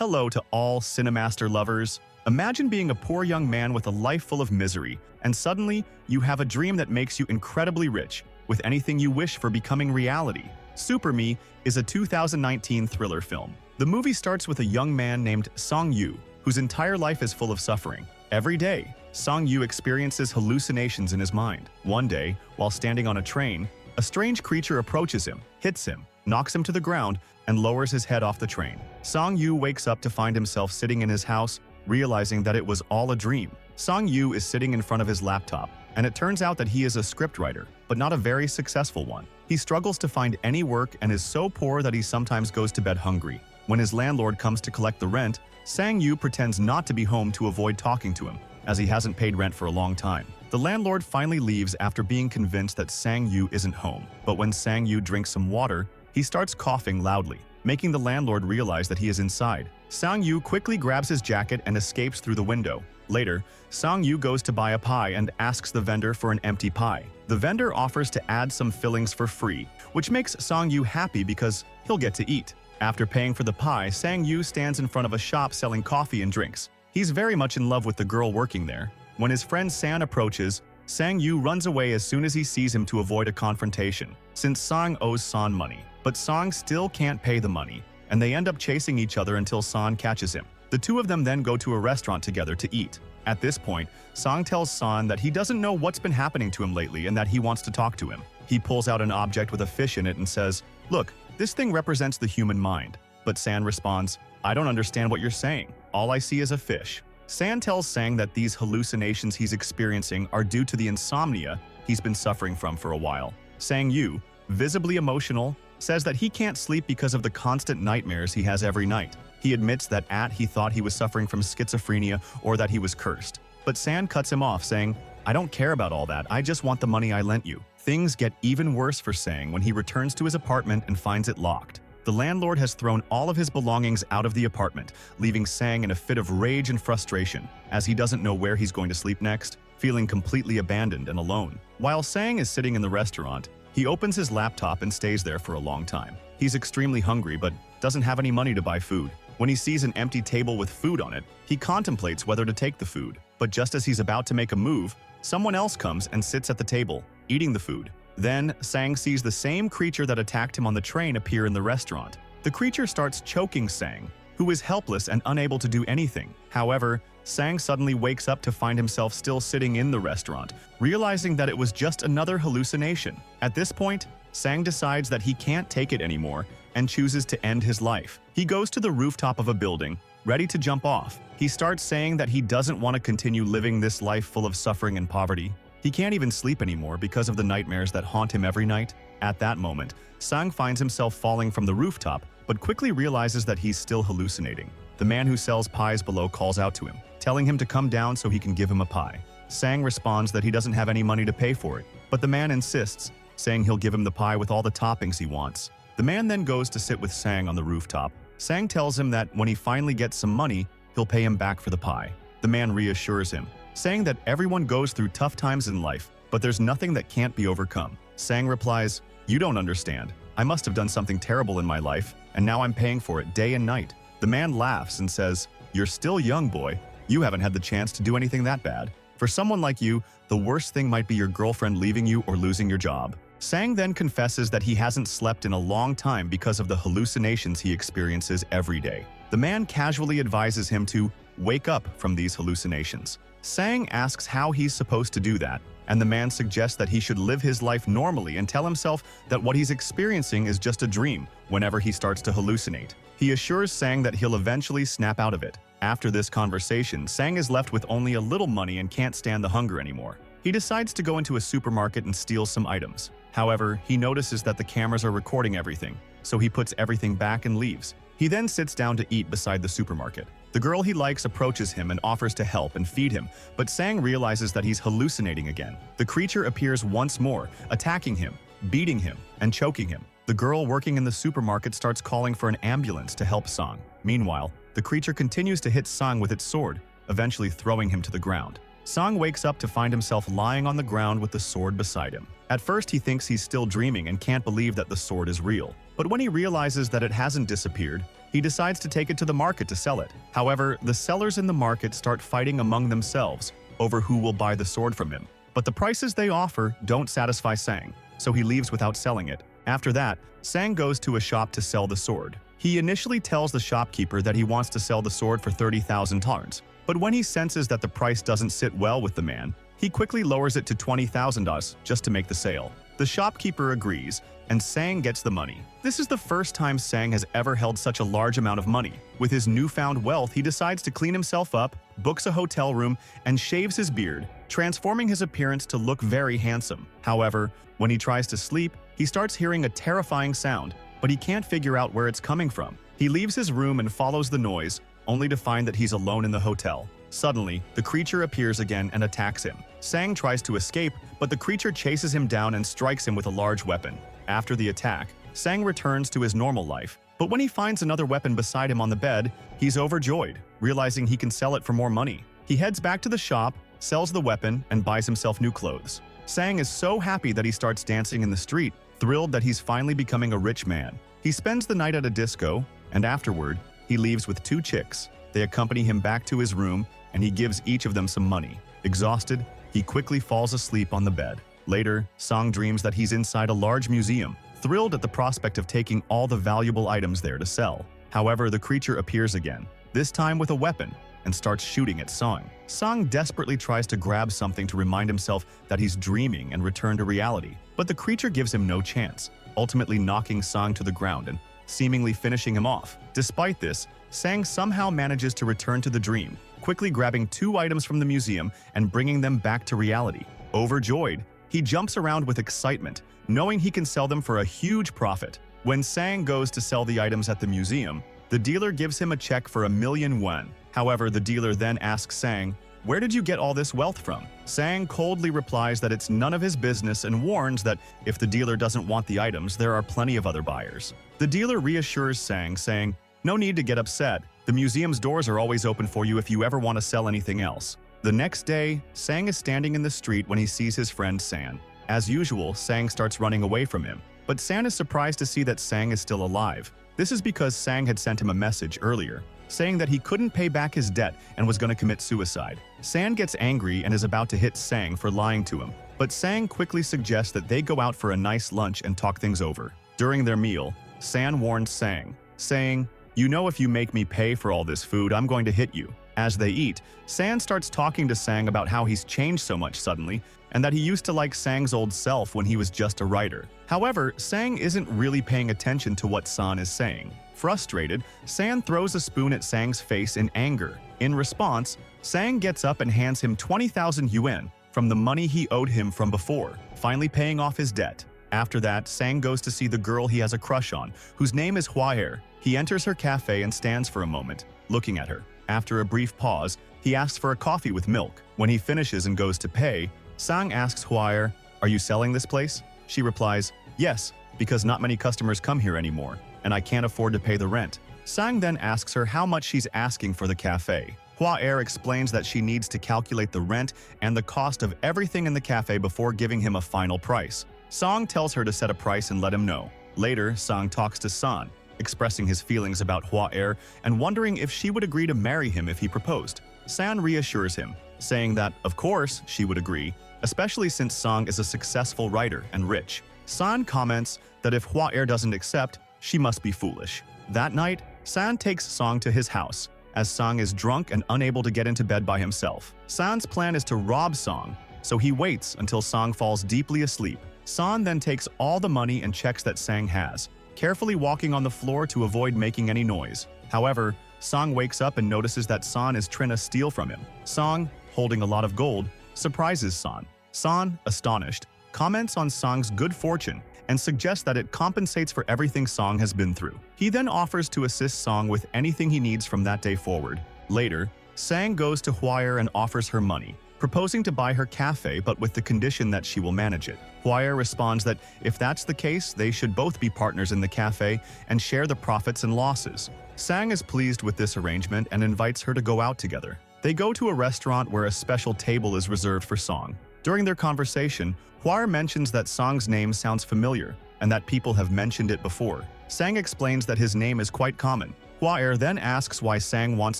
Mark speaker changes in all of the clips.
Speaker 1: Hello to all Cinemaster lovers. Imagine being a poor young man with a life full of misery, and suddenly you have a dream that makes you incredibly rich, with anything you wish for becoming reality. Super Me is a 2019 thriller film. The movie starts with a young man named Song-Yu, whose entire life is full of suffering. Every day, Song-Yu experiences hallucinations in his mind. One day, while standing on a train, a strange creature approaches him, hits him, knocks him to the ground, and lowers his head off the train. Song-Yu wakes up to find himself sitting in his house, realizing that it was all a dream. Song-Yu is sitting in front of his laptop, and it turns out that he is a scriptwriter, but not a very successful one. He struggles to find any work and is so poor that he sometimes goes to bed hungry. When his landlord comes to collect the rent, Sang-Yu pretends not to be home to avoid talking to him, as he hasn't paid rent for a long time. The landlord finally leaves after being convinced that Sang-Yu isn't home, but when Sang-Yu drinks some water, he starts coughing loudly, making the landlord realize that he is inside. Sang-Yu quickly grabs his jacket and escapes through the window. Later, Sang-Yu goes to buy a pie and asks the vendor for an empty pie. The vendor offers to add some fillings for free, which makes Sang-Yu happy because he'll get to eat. After paying for the pie, Sang-Yu stands in front of a shop selling coffee and drinks. He's very much in love with the girl working there. When his friend San approaches, Sang-Yu runs away as soon as he sees him to avoid a confrontation, since Sang owes San money. But Sang still can't pay the money, and they end up chasing each other until San catches him. The two of them then go to a restaurant together to eat. At this point, Sang tells San that he doesn't know what's been happening to him lately and that he wants to talk to him. He pulls out an object with a fish in it and says, "Look, this thing represents the human mind." But San responds, "I don't understand what you're saying. All I see is a fish." San tells Sang that these hallucinations he's experiencing are due to the insomnia he's been suffering from for a while. Sang-Yu, visibly emotional, says that he can't sleep because of the constant nightmares he has every night. He admits that he thought he was suffering from schizophrenia or that he was cursed. But San cuts him off, saying, "I don't care about all that, I just want the money I lent you." Things get even worse for Sang when he returns to his apartment and finds it locked. The landlord has thrown all of his belongings out of the apartment, leaving Sang in a fit of rage and frustration, as he doesn't know where he's going to sleep next, feeling completely abandoned and alone. While Sang is sitting in the restaurant, he opens his laptop and stays there for a long time. He's extremely hungry but doesn't have any money to buy food. When he sees an empty table with food on it, he contemplates whether to take the food. But just as he's about to make a move, someone else comes and sits at the table, eating the food. Then, Sang sees the same creature that attacked him on the train appear in the restaurant. The creature starts choking Sang, who is helpless and unable to do anything. However, Sang suddenly wakes up to find himself still sitting in the restaurant, realizing that it was just another hallucination. At this point, Sang decides that he can't take it anymore and chooses to end his life. He goes to the rooftop of a building, ready to jump off. He starts saying that he doesn't want to continue living this life full of suffering and poverty. He can't even sleep anymore because of the nightmares that haunt him every night. At that moment, Sang finds himself falling from the rooftop, but quickly realizes that he's still hallucinating. The man who sells pies below calls out to him, telling him to come down so he can give him a pie. Sang responds that he doesn't have any money to pay for it, but the man insists, saying he'll give him the pie with all the toppings he wants. The man then goes to sit with Sang on the rooftop. Sang tells him that when he finally gets some money, he'll pay him back for the pie. The man reassures him, saying that everyone goes through tough times in life, but there's nothing that can't be overcome. Sang replies, "You don't understand. I must have done something terrible in my life, and now I'm paying for it day and night." The man laughs and says, "You're still young, boy. You haven't had the chance to do anything that bad. For someone like you, the worst thing might be your girlfriend leaving you or losing your job." Sang then confesses that he hasn't slept in a long time because of the hallucinations he experiences every day. The man casually advises him to wake up from these hallucinations. Sang asks how he's supposed to do that, and the man suggests that he should live his life normally and tell himself that what he's experiencing is just a dream whenever he starts to hallucinate. He assures Sang that he'll eventually snap out of it. After this conversation, Sang is left with only a little money and can't stand the hunger anymore. He decides to go into a supermarket and steal some items. However, he notices that the cameras are recording everything, so he puts everything back and leaves. He then sits down to eat beside the supermarket. The girl he likes approaches him and offers to help and feed him, but Sang realizes that he's hallucinating again. The creature appears once more, attacking him, beating him, and choking him. The girl working in the supermarket starts calling for an ambulance to help Sang. Meanwhile, the creature continues to hit Sang with its sword, eventually throwing him to the ground. Sang wakes up to find himself lying on the ground with the sword beside him. At first, he thinks he's still dreaming and can't believe that the sword is real. But when he realizes that it hasn't disappeared, he decides to take it to the market to sell it. However, the sellers in the market start fighting among themselves over who will buy the sword from him. But the prices they offer don't satisfy Sang, so he leaves without selling it. After that, Sang goes to a shop to sell the sword. He initially tells the shopkeeper that he wants to sell the sword for 30,000 tarns, but when he senses that the price doesn't sit well with the man, he quickly lowers it to 20,000 just to make the sale. The shopkeeper agrees, and Sang gets the money. This is the first time Sang has ever held such a large amount of money. With his newfound wealth, he decides to clean himself up, books a hotel room, and shaves his beard, transforming his appearance to look very handsome. However, when he tries to sleep, he starts hearing a terrifying sound, but he can't figure out where it's coming from. He leaves his room and follows the noise, only to find that he's alone in the hotel. Suddenly, the creature appears again and attacks him. Sang tries to escape, but the creature chases him down and strikes him with a large weapon. After the attack, Sang returns to his normal life, but when he finds another weapon beside him on the bed, he's overjoyed, realizing he can sell it for more money. He heads back to the shop, sells the weapon, and buys himself new clothes. Sang is so happy that he starts dancing in the street, thrilled that he's finally becoming a rich man. He spends the night at a disco, and afterward, he leaves with 2 chicks. They accompany him back to his room, and he gives each of them some money. Exhausted, he quickly falls asleep on the bed. Later, Sang dreams that he's inside a large museum, thrilled at the prospect of taking all the valuable items there to sell. However, the creature appears again, this time with a weapon, and starts shooting at Sang. Sang desperately tries to grab something to remind himself that he's dreaming and return to reality, but the creature gives him no chance, ultimately knocking Sang to the ground and seemingly finishing him off. Despite this, Sang somehow manages to return to the dream, quickly grabbing 2 items from the museum and bringing them back to reality. Overjoyed, he jumps around with excitement, knowing he can sell them for a huge profit. When Sang goes to sell the items at the museum, the dealer gives him a check for 1,000,000 won. However, the dealer then asks Sang, "Where did you get all this wealth from?" Sang coldly replies that it's none of his business and warns that if the dealer doesn't want the items, there are plenty of other buyers. The dealer reassures Sang, saying, "No need to get upset. The museum's doors are always open for you if you ever want to sell anything else." The next day, Sang is standing in the street when he sees his friend San. As usual, Sang starts running away from him, but San is surprised to see that Sang is still alive. This is because Sang had sent him a message earlier, saying that he couldn't pay back his debt and was going to commit suicide. San gets angry and is about to hit Sang for lying to him, but Sang quickly suggests that they go out for a nice lunch and talk things over. During their meal, San warns Sang, saying, "You know if you make me pay for all this food, I'm going to hit you." As they eat, San starts talking to Sang about how he's changed so much suddenly, and that he used to like Sang's old self when he was just a writer. However, Sang isn't really paying attention to what San is saying. Frustrated, San throws a spoon at Sang's face in anger. In response, Sang gets up and hands him 20,000 yuan from the money he owed him from before, finally paying off his debt. After that, Sang goes to see the girl he has a crush on, whose name is Hua. He enters her cafe and stands for a moment, looking at her. After a brief pause, he asks for a coffee with milk. When he finishes and goes to pay, Sang asks Hua, "Are you selling this place?" She replies, "Yes, because not many customers come here anymore, and I can't afford to pay the rent." Sang then asks her how much she's asking for the cafe. Hua explains that she needs to calculate the rent and the cost of everything in the cafe before giving him a final price. Sang tells her to set a price and let him know. Later, Sang talks to San, expressing his feelings about Hua and wondering if she would agree to marry him if he proposed. San reassures him, saying that, of course, she would agree, especially since Sang is a successful writer and rich. San comments that if Hua doesn't accept, she must be foolish. That night, San takes Sang to his house, as Sang is drunk and unable to get into bed by himself. San's plan is to rob Sang, so he waits until Sang falls deeply asleep. San then takes all the money and checks that Sang has, carefully walking on the floor to avoid making any noise. However, Sang wakes up and notices that San is trying to steal from him. Sang, holding a lot of gold, surprises San. San, astonished, comments on Sang's good fortune and suggests that it compensates for everything Sang has been through. He then offers to assist Sang with anything he needs from that day forward. Later, Sang goes to Hua and offers her money, proposing to buy her cafe but with the condition that she will manage it. Hua responds that if that's the case, they should both be partners in the cafe and share the profits and losses. Sang is pleased with this arrangement and invites her to go out together. They go to a restaurant where a special table is reserved for Sang. During their conversation, Hua mentions that Sang's name sounds familiar and that people have mentioned it before. Sang explains that his name is quite common. Hua then asks why Sang wants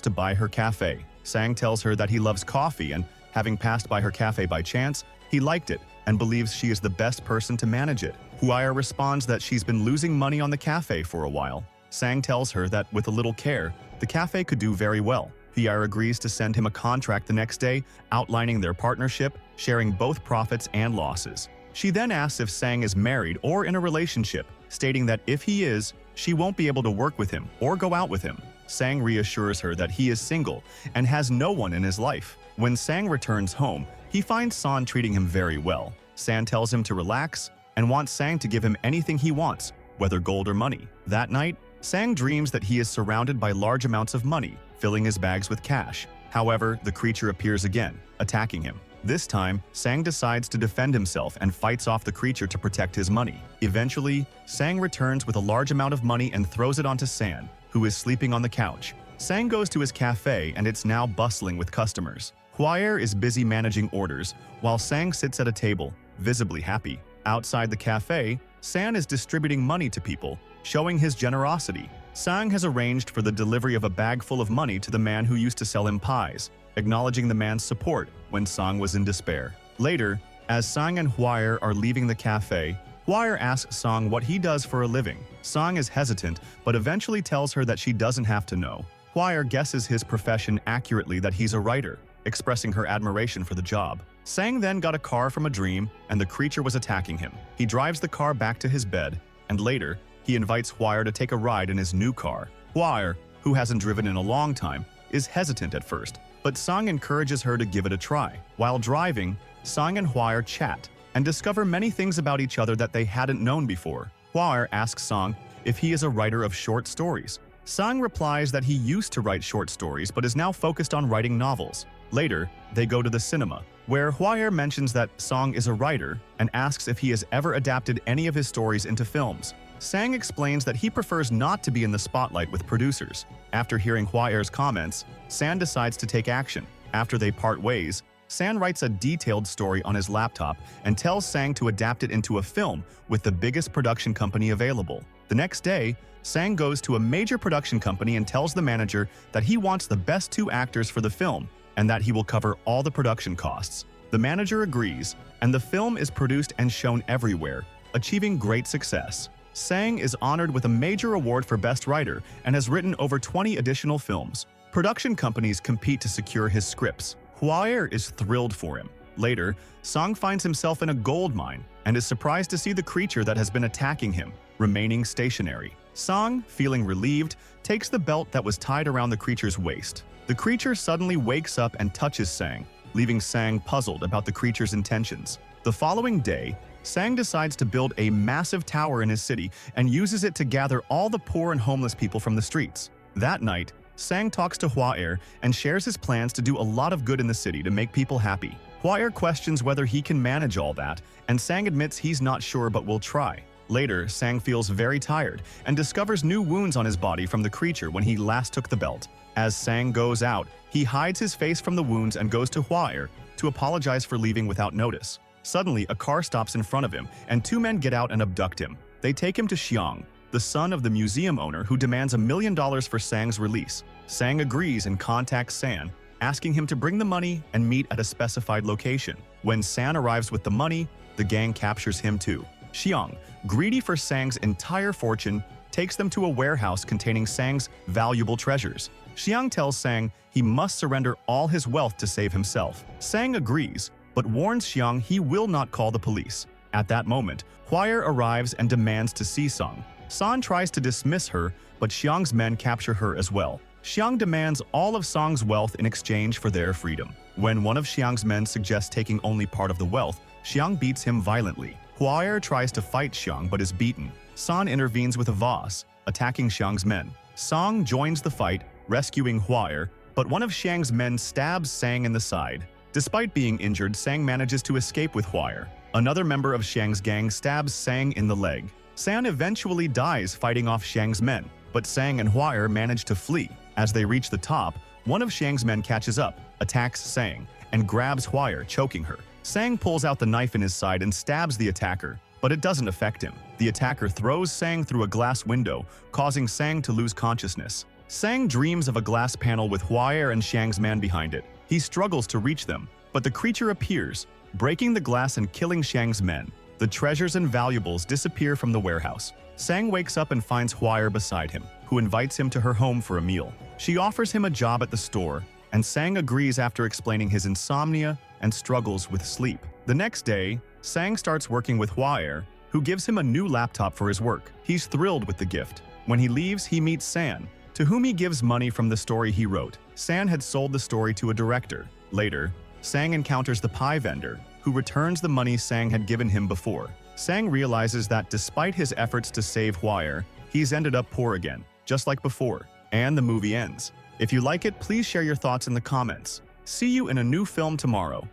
Speaker 1: to buy her cafe. Sang tells her that he loves coffee and, having passed by her cafe by chance, he liked it and believes she is the best person to manage it. Hua responds that she's been losing money on the cafe for a while. Sang tells her that with a little care, the cafe could do very well. Hua agrees to send him a contract the next day, outlining their partnership, sharing both profits and losses. She then asks if Sang is married or in a relationship, stating that if he is, she won't be able to work with him or go out with him. Sang reassures her that he is single and has no one in his life. When Sang returns home, he finds San treating him very well. San tells him to relax and wants Sang to give him anything he wants, whether gold or money. That night, Sang dreams that he is surrounded by large amounts of money, filling his bags with cash. However, the creature appears again, attacking him. This time, Sang decides to defend himself and fights off the creature to protect his money. Eventually, Sang returns with a large amount of money and throws it onto San, who is sleeping on the couch. Sang goes to his cafe and it's now bustling with customers. Hua is busy managing orders, while Sang sits at a table, visibly happy. Outside the cafe, San is distributing money to people, showing his generosity. Sang has arranged for the delivery of a bag full of money to the man who used to sell him pies, acknowledging the man's support when Sang was in despair. Later, as Sang and Hua are leaving the cafe, Hua asks Sang what he does for a living. Sang is hesitant, but eventually tells her that she doesn't have to know. Hua guesses his profession accurately, that he's a writer, expressing her admiration for the job. Sang then got a car from a dream, and the creature was attacking him. He drives the car back to his bed, and later, he invites Hua to take a ride in his new car. Hua, who hasn't driven in a long time, is hesitant at first, but Sang encourages her to give it a try. While driving, Sang and Hua chat and discover many things about each other that they hadn't known before. Hua asks Sang if he is a writer of short stories. Sang replies that he used to write short stories but is now focused on writing novels. Later, they go to the cinema, where Hua mentions that Sang is a writer and asks if he has ever adapted any of his stories into films. Sang explains that he prefers not to be in the spotlight with producers. After hearing Hua's comments, San decides to take action. After they part ways, San writes a detailed story on his laptop and tells Sang to adapt it into a film with the biggest production company available. The next day, Sang goes to a major production company and tells the manager that he wants the best 2 actors for the film and that he will cover all the production costs. The manager agrees, and the film is produced and shown everywhere, achieving great success. Sang is honored with a major award for Best Writer and has written over 20 additional films. Production companies compete to secure his scripts. Hua is thrilled for him. Later, Sang finds himself in a gold mine and is surprised to see the creature that has been attacking him remaining stationary. Sang, feeling relieved, takes the belt that was tied around the creature's waist. The creature suddenly wakes up and touches Sang, leaving Sang puzzled about the creature's intentions. The following day, Sang decides to build a massive tower in his city and uses it to gather all the poor and homeless people from the streets. That night, Sang talks to Hua and shares his plans to do a lot of good in the city to make people happy. Hua questions whether he can manage all that, and Sang admits he's not sure but will try. Later, Sang feels very tired and discovers new wounds on his body from the creature when he last took the belt. As Sang goes out, he hides his face from the wounds and goes to Hua to apologize for leaving without notice. Suddenly, a car stops in front of him, and 2 men get out and abduct him. They take him to Xiang, the son of the museum owner, who demands $1 million for Sang's release. Sang agrees and contacts San, asking him to bring the money and meet at a specified location. When San arrives with the money, the gang captures him too. Xiang, greedy for Sang's entire fortune, takes them to a warehouse containing Sang's valuable treasures. Xiang tells Sang he must surrender all his wealth to save himself. Sang agrees, but warns Xiang he will not call the police. At that moment, Hua arrives and demands to see Sang. San tries to dismiss her, but Xiang's men capture her as well. Xiang demands all of Sang's wealth in exchange for their freedom. When one of Xiang's men suggests taking only part of the wealth, Xiang beats him violently. Hua tries to fight Xiang but is beaten. San intervenes with a vase, attacking Xiang's men. Sang joins the fight, rescuing Hua, but one of Xiang's men stabs Sang in the side. Despite being injured, Sang manages to escape with Hua. Another member of Xiang's gang stabs Sang in the leg. San eventually dies fighting off Xiang's men, but Sang and Hua manage to flee. As they reach the top, one of Xiang's men catches up, attacks Sang, and grabs Hua, choking her. Sang pulls out the knife in his side and stabs the attacker, but it doesn't affect him. The attacker throws Sang through a glass window, causing Sang to lose consciousness. Sang dreams of a glass panel with Huaer and Xiang's man behind it. He struggles to reach them, but the creature appears, breaking the glass and killing Xiang's men. The treasures and valuables disappear from the warehouse. Sang wakes up and finds Huaer beside him, who invites him to her home for a meal. She offers him a job at the store, and Sang agrees after explaining his insomnia and struggles with sleep. The next day, Sang starts working with Huaer, who gives him a new laptop for his work. He's thrilled with the gift. When he leaves, he meets San, to whom he gives money from the story he wrote. San had sold the story to a director. Later, Sang encounters the pie vendor, who returns the money Sang had given him before. Sang realizes that despite his efforts to save Huaer, he's ended up poor again, just like before. And the movie ends. If you like it, please share your thoughts in the comments. See you in a new film tomorrow.